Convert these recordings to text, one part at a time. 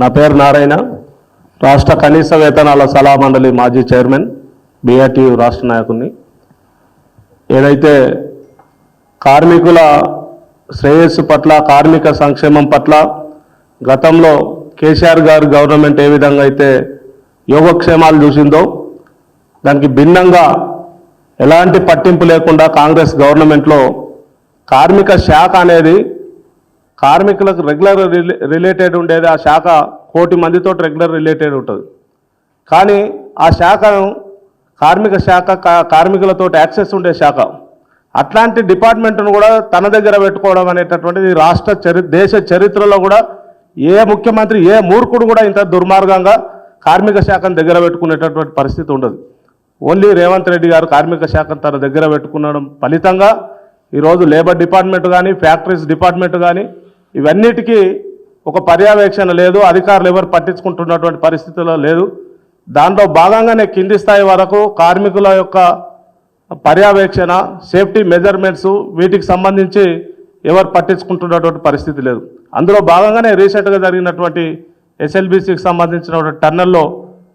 నా పేరు నారాయణ, రాష్ట్ర కనీస వేతనాల సలహా మండలి మాజీ చైర్మన్, బీఆర్టీయూ రాష్ట్ర నాయకుడిని. ఏదైతే కార్మికుల శ్రేయస్సు పట్ల, కార్మిక సంక్షేమం పట్ల గతంలో కేసీఆర్ గారు గవర్నమెంట్ ఏ విధంగా అయితే యోగక్షేమాలు చూసిందో దానికి భిన్నంగా ఎలాంటి పట్టింపు లేకుండా కాంగ్రెస్ గవర్నమెంట్లో కార్మిక శాఖ అనేది కార్మికులకు రెగ్యులర్ రిలేటెడ్ ఉండేది. ఆ శాఖ 1 కోటి మందితో రెగ్యులర్ రిలేటెడ్ ఉంటుంది. కానీ ఆ శాఖను కార్మిక శాఖ కార్మికులతో యాక్సెస్ ఉండే శాఖ, అట్లాంటి డిపార్ట్మెంట్ను కూడా తన దగ్గర పెట్టుకోవడం అనేటటువంటిది దేశ చరిత్రలో కూడా ఏ ముఖ్యమంత్రి, ఏ మూర్ఖుడు కూడా ఇంత దుర్మార్గంగా కార్మిక శాఖను దగ్గర పెట్టుకునేటటువంటి పరిస్థితి ఉండదు. ఓన్లీ రేవంత్ రెడ్డి గారు కార్మిక శాఖను తన దగ్గర పెట్టుకునడం ఫలితంగా ఈరోజు లేబర్ డిపార్ట్మెంట్ కానీ, ఫ్యాక్టరీస్ డిపార్ట్మెంట్ కానీ ఇవన్నిటికీ ఒక పర్యవేక్షణ లేదు, అధికారులు ఎవరు పట్టించుకుంటున్నటువంటి పరిస్థితుల్లో లేదు. దాంట్లో భాగంగానే కింది స్థాయి వరకు కార్మికుల యొక్క పర్యవేక్షణ, సేఫ్టీ మెజర్మెంట్స్ వీటికి సంబంధించి ఎవరు పట్టించుకుంటున్నటువంటి పరిస్థితి లేదు. అందులో భాగంగానే రీసెంట్గా జరిగినటువంటి ఎస్ఎల్బీసీకి సంబంధించినటువంటి టన్నెల్లో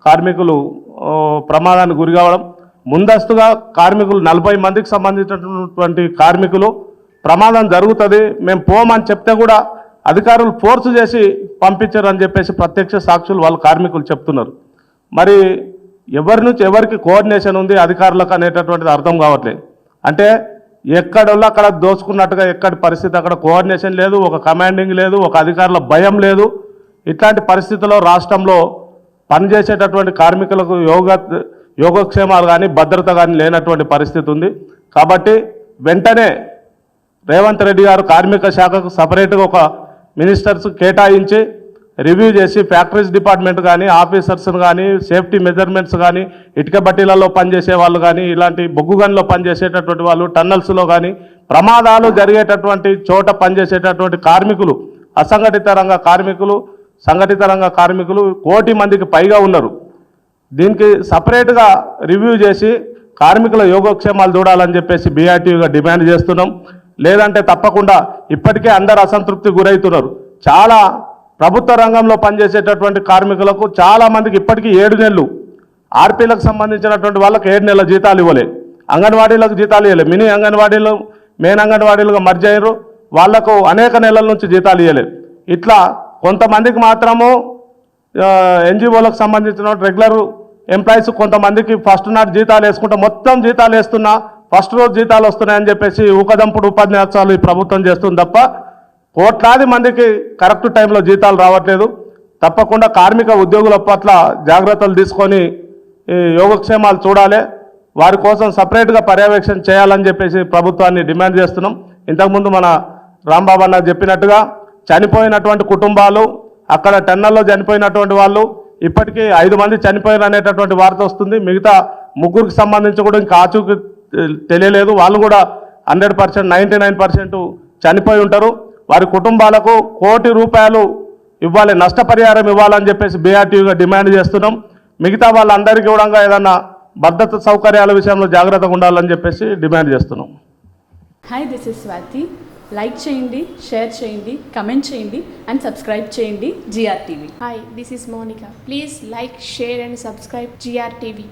కార్మికులు ప్రమాదానికి గురి కావడం, ముందస్తుగా కార్మికులు 40 మందికి సంబంధించినటువంటి కార్మికులు ప్రమాదం జరుగుతుంది మేము పోమని చెప్తే కూడా అధికారులు ఫోర్స్ చేసి పంపించారు అని చెప్పేసి ప్రత్యక్ష సాక్షులు వాళ్ళ కార్మికులు చెప్తున్నారు. మరి ఎవరి నుంచి ఎవరికి కోఆర్డినేషన్ ఉంది అధికారులకు అనేటటువంటిది అర్థం కావట్లేదు. అంటే ఎక్కడోళ్ళు అక్కడ దోచుకున్నట్టుగా ఎక్కడి పరిస్థితి అక్కడ కోఆర్డినేషన్ లేదు, ఒక కమాండింగ్ లేదు, ఒక అధికారుల భయం లేదు. ఇట్లాంటి పరిస్థితుల్లో రాష్ట్రంలో పనిచేసేటటువంటి కార్మికులకు యోగక్షేమాలు కానీ, భద్రత కానీ లేనటువంటి పరిస్థితి ఉంది. కాబట్టి వెంటనే రేవంత్ రెడ్డి గారు కార్మిక శాఖకు సపరేట్గా ఒక మినిస్టర్స్ కేటాయించి రివ్యూ చేసి ఫ్యాక్టరీస్ డిపార్ట్మెంట్ కానీ, ఆఫీసర్స్ను కానీ, సేఫ్టీ మెజర్మెంట్స్ కానీ, ఇటుక బట్టీలలో పనిచేసే వాళ్ళు కానీ, ఇలాంటి బొగ్గు గనిలో పనిచేసేటటువంటి వాళ్ళు, టన్నల్స్లో కానీ ప్రమాదాలు జరిగేటటువంటి చోట పనిచేసేటటువంటి కార్మికులు, అసంఘటిత రంగ కార్మికులు, సంఘటిత రంగ కార్మికులు 1 కోటి మందికి పైగా ఉన్నారు. దీనికి సపరేట్గా రివ్యూ చేసి కార్మికుల యోగక్షేమాలు చూడాలని చెప్పేసి బీఆర్టీయూగా డిమాండ్ చేస్తున్నాం. లేదంటే తప్పకుండా ఇప్పటికే అందరు అసంతృప్తి గురవుతున్నారు. చాలా ప్రభుత్వ రంగంలో పనిచేసేటటువంటి కార్మికులకు చాలామందికి ఇప్పటికీ 7 నెలలు, ఆర్పీలకు సంబంధించినటువంటి వాళ్ళకి 7 నెలల జీతాలు ఇవ్వలే, అంగన్వాడీలకు జీతాలు ఇవ్వలే, మినీ అంగన్వాడీలు మెయిన్ అంగన్వాడీలుగా మర్జ్ అయ్యారు, వాళ్లకు అనేక నెలల నుంచి జీతాలు ఇవ్వలేదు. ఇట్లా కొంతమందికి మాత్రము ఎన్జిఓలకు సంబంధించిన రెగ్యులర్ ఎంప్లాయీస్ కొంతమందికి ఫస్ట్ నాట్ జీతాలు వేసుకుంటా మొత్తం జీతాలు వేస్తున్నా ఫస్ట్ రోజు జీతాలు వస్తున్నాయని చెప్పేసి ఊకదంపుడు ఉపన్యాసాలు ఈ ప్రభుత్వం చేస్తుంది తప్ప కోట్లాది మందికి కరెక్ట్ టైంలో జీతాలు రావట్లేదు. తప్పకుండా కార్మిక ఉద్యోగుల పట్ల జాగ్రత్తలు తీసుకొని ఈ యోగక్షేమాలు చూడాలి, వారి కోసం సపరేట్గా పర్యవేక్షణ చేయాలని చెప్పేసి ప్రభుత్వాన్ని డిమాండ్ చేస్తున్నాం. ఇంతకుముందు మన రాంబాబు అన్న చెప్పినట్టుగా చనిపోయినటువంటి కుటుంబాలు, అక్కడ టన్నల్లో చనిపోయినటువంటి వాళ్ళు ఇప్పటికీ 5 మంది చనిపోయారు అనేటటువంటి వార్త వస్తుంది. మిగతా 3కి సంబంధించి కూడా ఇంకా ఆచూకీ తెలియలేదు. వాళ్ళు కూడా 100%, 99% చనిపోయి ఉంటారు. వారి కుటుంబాలకు 1 కోటి రూపాయలు ఇవ్వాలి, నష్టపరిహారం ఇవ్వాలని చెప్పేసి బీఆర్టీయూగా డిమాండ్ చేస్తున్నాం. మిగతా వాళ్ళందరికీ కూడా ఏదన్నా భద్రత సౌకర్యాల విషయంలో జాగ్రత్తగా ఉండాలని చెప్పేసి డిమాండ్ చేస్తున్నాం. Hi, this is Swathi. Like చేయండి, షేర్ చేయండి, కమెంట్ చేయండి అండ్ సబ్స్క్రైబ్ చేయండి GRTV. Hi, this is Monica. Please like, share and subscribe GRTV.